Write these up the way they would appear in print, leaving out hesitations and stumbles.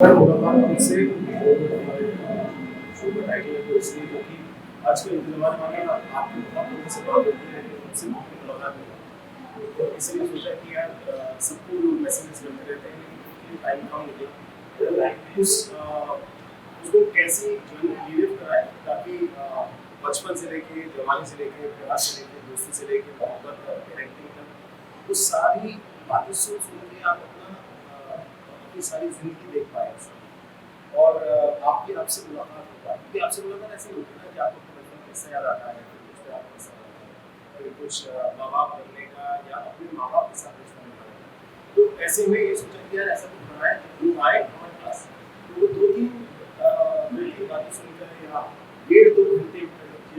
मैं मुलाकात उनसे हमारे शो का टाइटल है तो इसलिए क्योंकि आजकल के ज़माने में आपकी बहुत लोगों से बात होती है लेकिन उनसे आपकी मुलाकात नहीं होती। तो इसलिए सोचा कि यार सबको लोग मैसेजेस करते रहते हैं लेकिन टाइम कम मिले उसको कैसे जो रिलीव कराएं ताकि बचपन से लेके जवानी से लेके प्यार से लेके दोस्ती से लेके मोहब्बत तक पेरेंटिंग तक वो सारी बातें सुन सुन के आप अपनी सारी जिंदगी देख पाए और आपकी आपसे मुलाकात हो पाए क्योंकि आपसे मुलाकात ऐसी होती है ना कि आपको बचपन में किस्सा याद आता है फिर कुछ आपको किस्सा आता है फिर कुछ माँ बाप बनने का या अपने माँ बाप के साथ रिश्ता निभाने का तो ऐसे में ये सोचा कि यार ऐसा कुछ बनाए लोग आए हमारे पास तो वो दो तीन मिनट की बातें सुनकर या डेढ़ दो घंटे की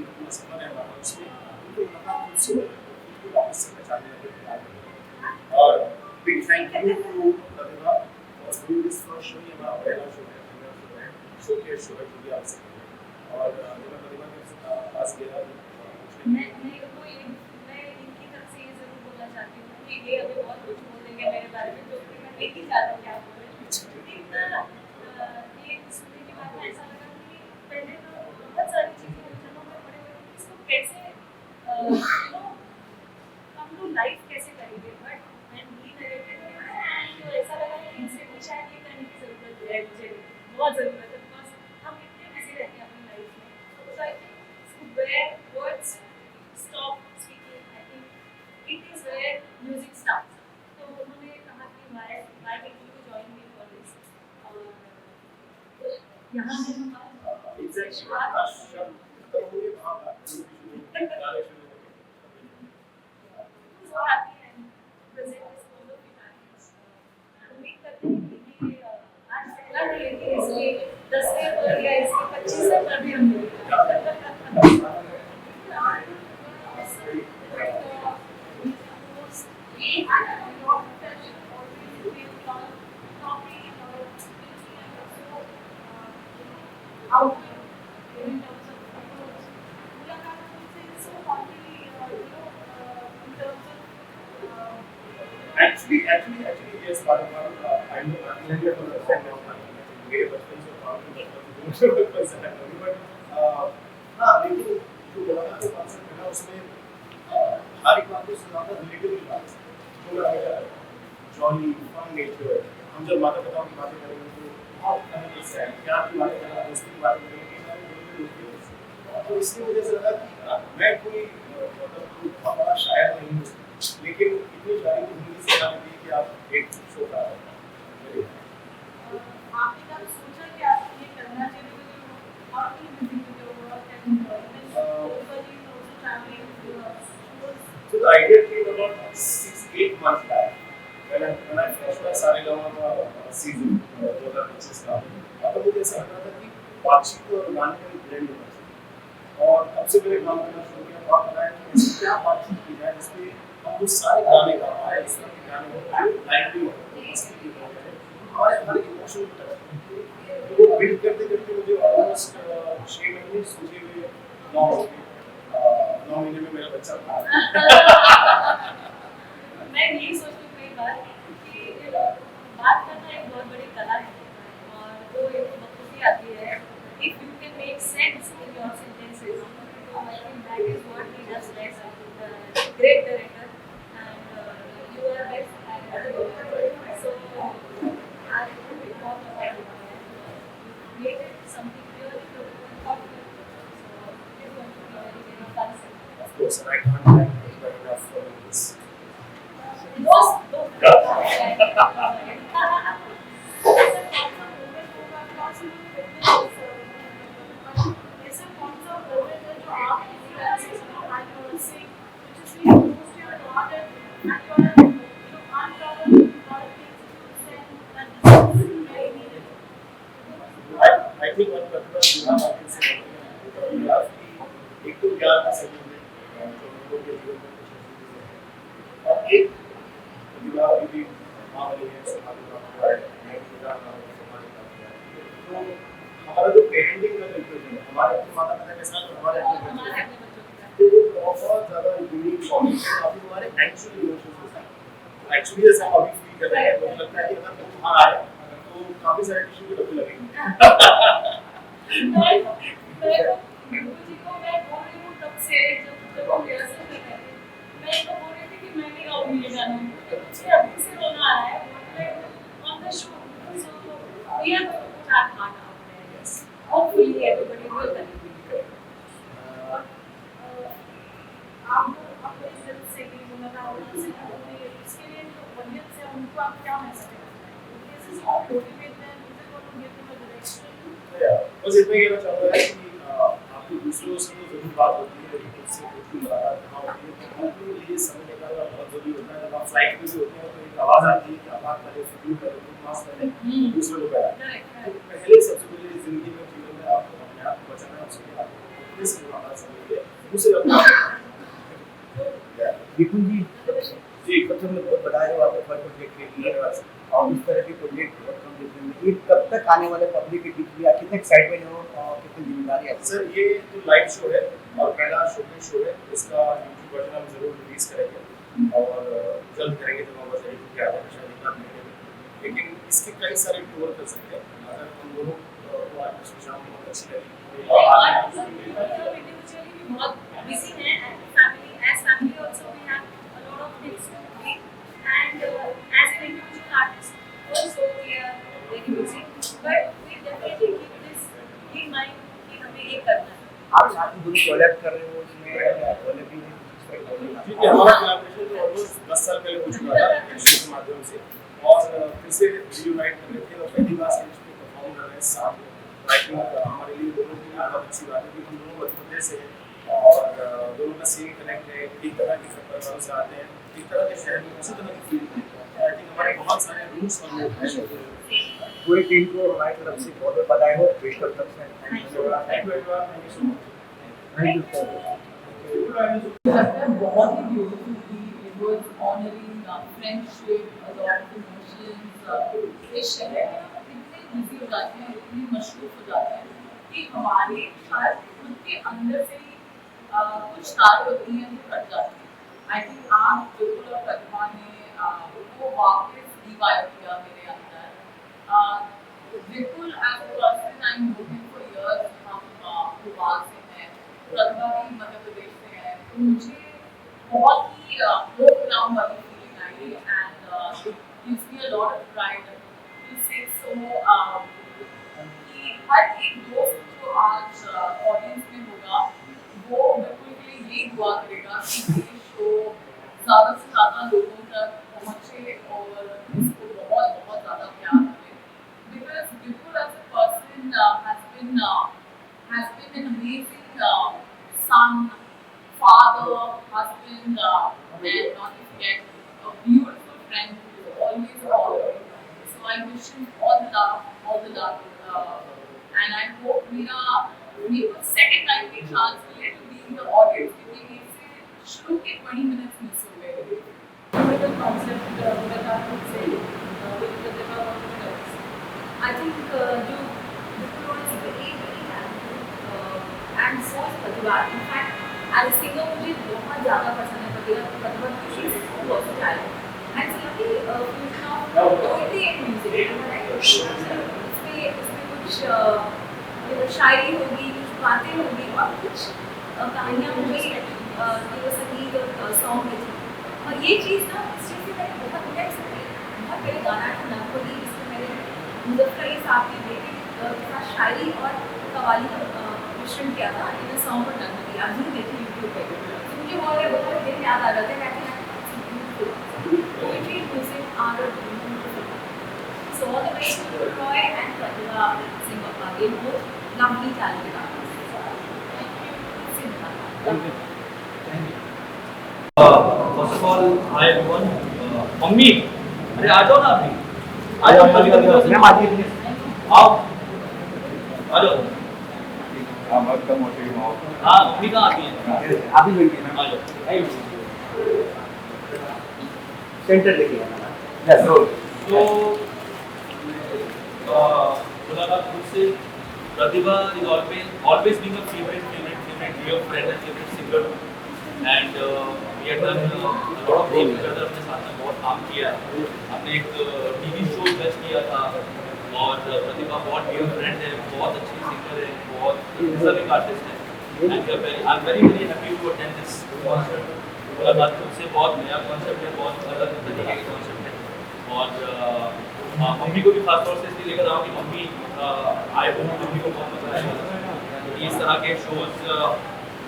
अपना सफर है हमारा उसमें उनको मुलाकात खुद से उनको वापस से पहचानने लगे और big thank you to Pratibha for doing this first show. ये हमारा पहला शो है, पहला शो है, शोकेस शो है जो भी आप सकते हैं। और मैं प्रतिभा के पास गया मैं इनकी तरफ से ये ज़रूर बोलना चाहती हूँ कि ये अभी बहुत कुछ बोलेंगे मेरे बारे में जो कि मैं नहीं चाहती क्या बोले लेकिन ये सुनने के बाद ऐसा लगा कि पहले तो बहुत सारी चीज़ें उलझनों में पड़े हुए थे इसको कैसे हम लोग लाइफ कैसे करेंगे बट मैं नहीं करेंगे तो ऐसा लगा कि इनसे भी शायद ये करने की ज़रूरत है मुझे बहुत ज़रूरत है बिकॉज हम इतने बिजी रहते हैं अपनी लाइफ में तो I think where words stop speaking. I think it is where music starts. तो उन्होंने कहा कि why did you join me for this? और यहाँ है हमारा exactly so happy and present this all of you guys. उम्मीद करती हूँ कि आज पहला डे है इसलिए 10वें पर या इसके 25वें पर भी हम लोग actually yes Pratibha I know I'm not going to understand now मेरे बचपन से बचपन से है बट हाँ लेकिन जो मुलाकात का कॉन्सेप्ट है ना उसमें हर एक बात को सुनाता रिलेटेबल बात जो हमेशा जॉली फन नेचर हम जब माता पिता की बातें करेंगे तो बहुत तरह से प्यार की बातें करेंगे दोस्ती की बातें करेंगे तो इसकी वजह से लगा कि मैं कोई मतलब बहुत बड़ा शायर नहीं हूँ लेकिन इतनी शायरी की जिंदगी से जाने दी कि आप एक शो का आपने कब सोचा कि आप ये करना चाहिए और भी बिजी हो और So the idea came about 6-8 months back when I finished my Saregama season 2025 का तो मुझे ऐसा लग रहा था कि बातचीत और गाने का ब्लेंड होना चाहिए और तब से मैंने काम करना शुरू किया और बनाया कि ऐसी क्या बातचीत की जाए जिसमें हम वो सारे गाने गा पाए इस तरह के गाने हो लाइवली हो मस्ती की हो हमारे हर इमोशन टच वो बिल्ड करते करते मुझे ऑलमोस्ट 6 महीने सोचे हुए 9 महीने में मेरा बच्चा था मैं यही सोचती हूँ कई बार कि बात करना एक बहुत बड़ी कला है और वो एक बखूबी आती है if you can make sense in your sentences तो I think that is what he does best great director and you are best at so I think बहुत created something really thoughtful. So it is going to be very fun. Of course, and I can't thank you enough for this. I think one particular I can say एक तो ज्ञान का सही है जो लोगों के जीवन में कुछ और एक प्रतिभा भी मामले है समाज का हुआ है मैं पूरा समाज का हुआ है तो हमारा जो पेरेंटिंग का जो है हमारे अपने माता पिता के साथ हमारे अपने बच्चों तो वो बहुत ज़्यादा यूनिक टॉपिक है अभी हमारे एक्चुअली इमोशंस होता है एक्चुअली जैसे हम अभी फील कर रहे हैं तो लगता है कि अगर तुम वहाँ आए तो काफी सारे टिश्यू के डब्बे लगेंगे। मैं बिल्कुल जी को मैं बोल रही हूँ तब से जब हम रिहर्सल कर रहे थे मैं तो बोल रही थी कि मैं नहीं गाऊंगी ये गाना मुझे अभी से रोना आ रहा है on the show so we are going to start heart out there hopefully everybody will connect आपको इस दिल से भी बोला था और उससे इसके लिए जो वंदित से उनको आप क्या मैसेज देना चाहेंगे this is all motivate them this is what will give them the direction बस इतना ही कहना चाहूँगा कि आपकी दूसरों से तो जरूर बात होती है लेकिन उससे खुद की मुलाकात कहाँ होती है तो आपके लिए समय निकालना बहुत जरूरी होता है। जब आप फ्लाइट में भी होते हैं तो एक आवाज़ आती है कि आप बात करें फिक्र करें मास्क करें दूसरों को करें पहले सबसे पहले जिंदगी में जीवन में आपको अपने आप को बचाना है उसके बाद अपने से मुलाकात समझिए उसे अपना विपुल जी सबसे पहले बहुत बधाई हो आपके फर्स्ट प्रोजेक्ट के लिए और इस तरह के प्रोजेक्ट बहुत कम देखने में ये कब तक आने वाले पब्लिक के बीच में या कितने एक्साइटमेंट हो और कितनी जिम्मेदारी है सर ये तो लाइव शो है और पहला शोकेस शो है इसका यूट्यूब वर्जन हम जरूर रिलीज करेंगे और जल्द करेंगे जब हम बस के आगे शायद निकल महीने में लेकिन इसके कई सारे टूर कर सकते हैं अगर हम लोगों को आज शाम बहुत अच्छी लगी बहुत busy है and family also we have a lot of things to do and as an individual artist also we are very busy but we definitely keep this in mind कि हमें ये करना है। आप साथ में दोनों कोलैब कर रहे हो उसमें कोलैब भी है ठीक है हमारा कोलैबोरेशन तो ऑलमोस्ट 10 साल पहले हो चुका था इस शो के माध्यम से और फिर से रियूनाइट कर रहे थे और पहली बार स्टेज पे परफॉर्म कर रहे हैं साथ में राइटिंग हमारे लिए दोनों की बहुत अच्छी बात है क्योंकि हम दोनों बचपन से हैं और दोनों का सेम कनेक्ट है एक तरह के परिवारों से आते हैं एक तरह के शहर में उसी तरह की फील है आई थिंक हमारे बहुत सारे रूट्स और लोग हैं पूरी टीम को हमारी तरफ से बहुत बहुत बधाई हो विश्व तरफ से thank you everyone thank you so much thank you बहुत ही ब्यूटीफुल थी it was honouring friendship a lot of emotions इस शहर में हम इतने बिजी हो जाते हैं इतने मशरूफ हो जाते हैं कि हमारे शायद खुद के अंदर से ही कुछ तार होती हैं जो कट जाती हैं आई थिंक आप बिल्कुल और प्रतिभा ने वो वापस रिवाइव किया मेरे अंदर बिल्कुल as a person I am knowing for years हम भोपाल से हैं प्रतिभा भी मध्य प्रदेश से है तो मुझे बहुत ही होप ग्राउंड वाली feeling I and gives me a lot of pride to say so कि हर एक दोस्त जो आज ऑडियंस में होगा वो बिल्कुल के लिए ये दुआ करेगा कि ये शो ज़्यादा से ज़्यादा लोगों तक पहुँचे और इसको बहुत बहुत ज़्यादा प्यार मिले बिकॉज बिल्कुल as a person has been an amazing son, father, husband, and not to forget a beautiful friend who is always following. So I wish him all the love, and I hope मेरा second time भी chance मिले to be in the audience क्योंकि मेरे से शुरू के 20 minutes miss हो गए। The concept that I would say with the development, I think जो Vipul is very talented and so is Pratibha. In fact, as a singer मुझे बहुत ज़्यादा पसंद है Pratibha because she is so versatile and it's like fusion of poetry and music. इसमें कुछ शायरी होगी कुछ बातें होगी और कुछ कहानियाँ होंगी संगीत और सॉन्ग में थी और ये चीज़ ना इस चीज़ से मैंने बहुत रिलैक्स की बहुत पहले गाना था नगवली जिसमें मैंने मुजफ्फर अली साहब के बेटे के साथ शायरी और कवाली का मिश्रण किया था इन सॉन्ग पर नगवली आप जरूर देखिए यूट्यूब पे मुझे बहुत दिन याद आ जाते हैं poetry music art so all the way to Roy and Pratibha Singh they both lovely talented artists. First of all, hi everyone. Mummy, अरे आ जाओ ना अभी. आ जाओ मैं माती हूँ आओ. आ जाओ. आप बहुत कम होते हैं हाँ, मम्मी कहाँ आती हैं? आप ही बैठिए ना आ जाओ. सेंटर देखिए यस तो मुलाकात मुझसे प्रतिभा is always being a favorite dear friend and favorite singer and we have done a lot of work together अपने साथ में बहुत काम किया है हमने एक टीवी शो बेस्ट किया था और प्रतिभा बहुत डियर फ्रेंड है, बहुत अच्छी सिंगर है, बहुत डिजर्विंग आर्टिस्ट है। And I am very very happy to attend this concert. मुलाकात मुझसे बहुत नया कॉन्सेप्ट है, बहुत अलग तरीके का कॉन्सेप्ट है। और मम्मी को भी खास तौर से इसलिए लेकर आऊँ कि मम्मी आए हो, मम्मी को बहुत मजा आएगा। क्योंकि इस तरह के शोज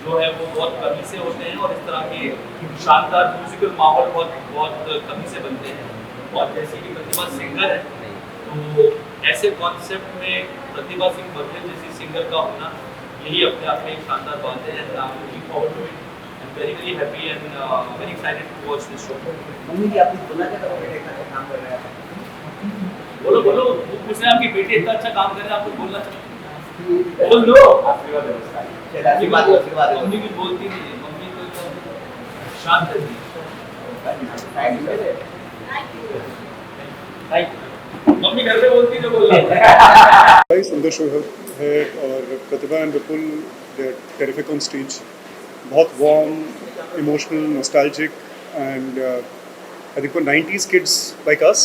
जो है वो बहुत कमी से होते हैं और इस तरह के शानदार म्यूजिकल माहौल बहुत कमी से बनते हैं। और जैसे कि प्रतिभा सिंगर है, तो ऐसे कॉन्सेप्ट में प्रतिभा सिंह बघेल जैसी सिंगर का होना यही अपने आप में एक शानदार बात है। And I am looking forward to it. I am very very happy and very excited to watch this show. Mummy ji आपने बोला क्या था बेटे का काम कर रहा है? बोलो बोलो, उसने आपकी बेटी इतना अच्छा काम कर रहे हैं, आपको बोलना चाहिए। बोल दो। आशीर्वाद दो। मम्मी भी बोलती नहीं है, मम्मी तो एकदम शांत रहती है। मम्मी घर पे बोलती तो बोल भाई सुंदर शो है और Pratibha and Vipul they are terrific on stage, बहुत warm, emotional, nostalgic and I think for 90s kids like us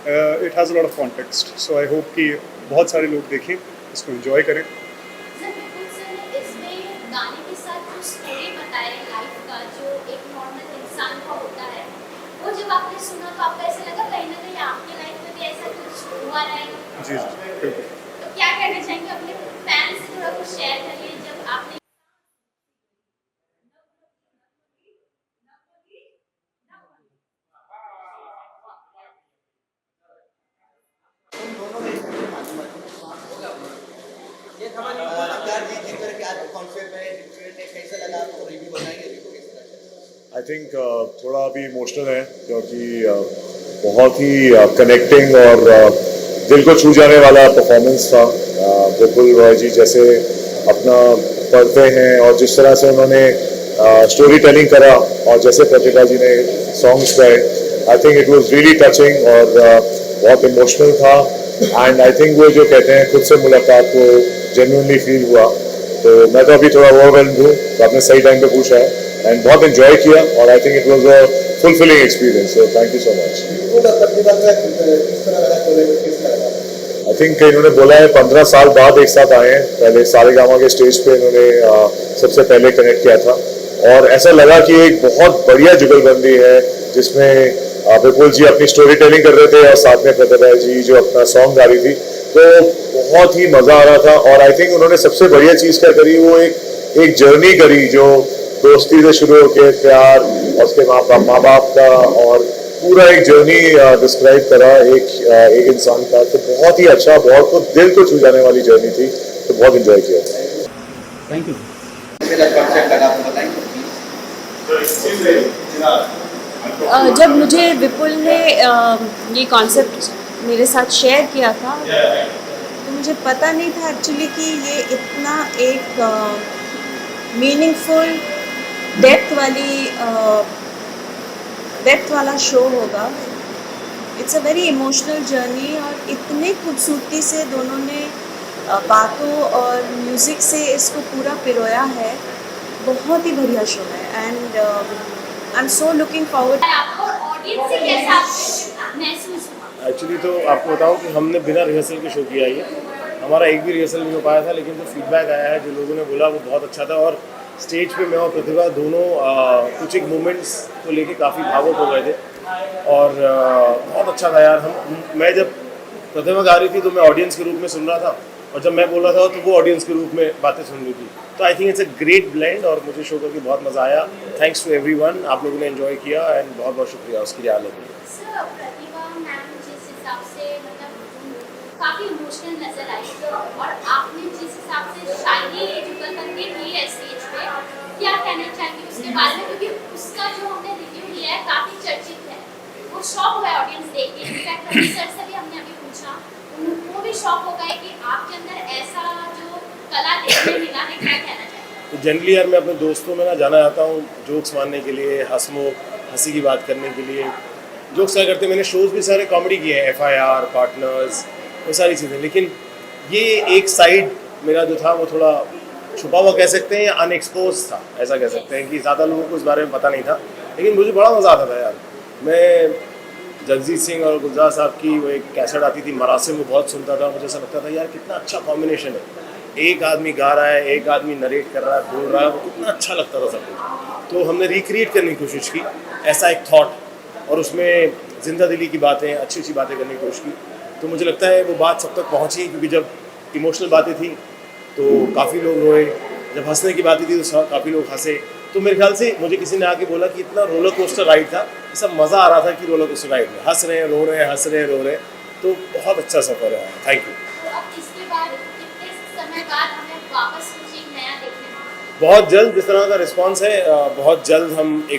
it has a lot of context, so I hope कि बहुत सारे लोग देखें, इसको एंजॉय करें। सर विपुल सर ने इसमें गाने के साथ जो स्टोरी बताया लाइफ का, जो एक नॉर्मल इंसान का होता है, वो जब आपने सुना तो आपको ऐसा लगा कहीं ना कहीं आपके लाइफ में भी ऐसा कुछ हुआ रहेगा? जी जी बिल्कुल। तो क्या कहना चाहेंगे अपने फैंस से थोड़ा कुछ शेयर करिए जब आपने ये हमारी कलाकार जी जिस तरह के आज कॉन्सर्ट में कैसा लगा आपको, रिव्यू बनाएंगे रिव्यू कैसा लगा? आई थिंक थोड़ा अभी इमोशनल है क्योंकि बहुत ही कनेक्टिंग और दिल को छू जाने वाला परफॉर्मेंस था। विपुल रॉय जी जैसे अपना पढ़ते हैं और जिस तरह से उन्होंने स्टोरी टेलिंग करा और जैसे प्रतिभा जी ने सॉन्ग्स गाए, I think it was really touching और बहुत इमोशनल था। एंड आई थिंक वो जो कहते हैं खुद से मुलाकात को जेन्युइनली फील हुआ। तो मैं तो अभी थोड़ा ओवरवेल्म्ड हूँ, तो आपने सही टाइम पे पूछा है एंड बहुत एंजॉय किया और I think it was a fulfilling experience, so thank you so much. I think इन्होंने बोला है 15 साल बाद एक साथ आए हैं, पहले सारेगामा के स्टेज पे इन्होंने सबसे पहले कनेक्ट किया था और ऐसा लगा कि एक बहुत बढ़िया जुगलबंदी है जिसमें विपुल जी अपनी स्टोरी टेलिंग कर रहे थे और साथ में प्रतिभा जी जो अपना सॉन्ग गा रही थी, तो बहुत ही मज़ा आ रहा था। और आई थिंक उन्होंने सबसे बढ़िया चीज़ क्या करी, वो एक जर्नी करी जो दोस्ती से शुरू होकर प्यार और उसके माँ बाप का और पूरा एक जर्नी डिस्क्राइब करा एक इंसान का। तो बहुत ही अच्छा, बहुत तो दिल को छू जाने वाली जर्नी थी, तो बहुत एंजॉय किया। Thank you. मेरा कॉन्सर्ट लगा आपको बताएंगे? जब मुझे विपुल ने ये कॉन्सेप्ट मेरे साथ शेयर किया था तो मुझे पता नहीं था एक्चुअली कि ये इतना एक मीनिंगफुल डेप्थ वाला शो होगा। It's a very emotional journey और इतने खूबसूरती से दोनों ने बातों और म्यूज़िक से इसको पूरा पिरोया है। बहुत ही बढ़िया शो है and I am so looking forward. आपको ऑडियंस से कैसा महसूस हुआ? एक्चुअली तो आपको बताऊं कि हमने बिना रिहर्सल के शो किया ये, हमारा एक भी रिहर्सल नहीं हो पाया था, लेकिन जो फीडबैक आया है, जो लोगों ने बोला वो बहुत अच्छा था। और स्टेज पे मैं और प्रतिभा दोनों कुछ एक मोमेंट्स को लेके काफ़ी भावुक हो गए थे और बहुत अच्छा था यार। मैं जब प्रतिभा गा रही थी तो मैं ऑडियंस के रूप में सुन रहा था और जब मैं बोल रहा था तो वो ऑडियंस के रूप में बातें सुन रही थी। तो I think it's a great blend और मुझे शो करके बहुत मज़ा आया। थैंक्स टू एवरीवन, आप लोगों ने एंजॉय किया एंड बहुत बहुत शुक्रिया उसके लिए आने के लिए। सर प्रतिभा मैम जिस हिसाब से मतलब काफ़ी इमोशनल नजर आई और आपने जिस हिसाब से शायरी जुगलबंदी की है स्टेज पे, क्या कहना चाहेंगे उसके बारे में? क्योंकि उसका जो हमने रिव्यू लिया है काफ़ी चर्चित है, वो शॉक हुआ है ऑडियंस देख के। इनफैक्ट रवि सर से भी हमने अभी पूछा, वो भी शॉक हो गए कि आपके अंदर ऐसा जो कला देखने मिला है। क्या कहना चाहेंगे? तो जनरली यार मैं अपने दोस्तों में ना जाना चाहता हूँ जोक्स मारने के लिए, हंसी की बात करने के लिए। जोक्स क्या करते हैं, मैंने शोज़ भी सारे कॉमेडी किए हैं, FIR, पार्टनर्स, वो सारी चीज़ें। लेकिन ये एक साइड मेरा जो था वो थोड़ा छुपा हुआ कह सकते हैं या अनएक्सपोज था, ऐसा कह सकते हैं कि ज़्यादा लोगों को इस बारे में पता नहीं था। लेकिन मुझे बड़ा मज़ा आता था यार। मैं जगजीत सिंह और गुलजार साहब की वो एक कैसेट आती थी मरासिम, वो बहुत सुनता था, मुझे ऐसा लगता था यार कितना अच्छा कॉम्बिनेशन है, एक आदमी गा रहा है, एक आदमी नरेट कर रहा है, बोल रहा है, वो कितना अच्छा लगता था सब कुछ। तो हमने रिक्रिएट करने की कोशिश की ऐसा एक थॉट, और उसमें जिंदा दिली की बातें, अच्छी अच्छी बातें करने की कोशिश की। तो मुझे लगता है वो बात सब तक पहुँची, क्योंकि जब इमोशनल बातें थी तो काफ़ी लोग रोए, जब हंसने की बातें थी तो काफ़ी लोग हंसे। तो मेरे ख्याल से मुझे किसी ने आके बोला कि इतना रोलर कोस्टर राइड था, सब मज़ा आ रहा था कि रोलर कोस्टर राइड में हंस रहे हैं, रो रहे हैं, हंस रहे हैं, रो रहे हैं, तो बहुत अच्छा सफ़र है। Thank you. तो अब इसके बाद कितने समय बाद हमें वापस कुछ एक नया देखने को बहुत जल्द जिस तरह का रिस्पांस है, बहुत जल्द हम एक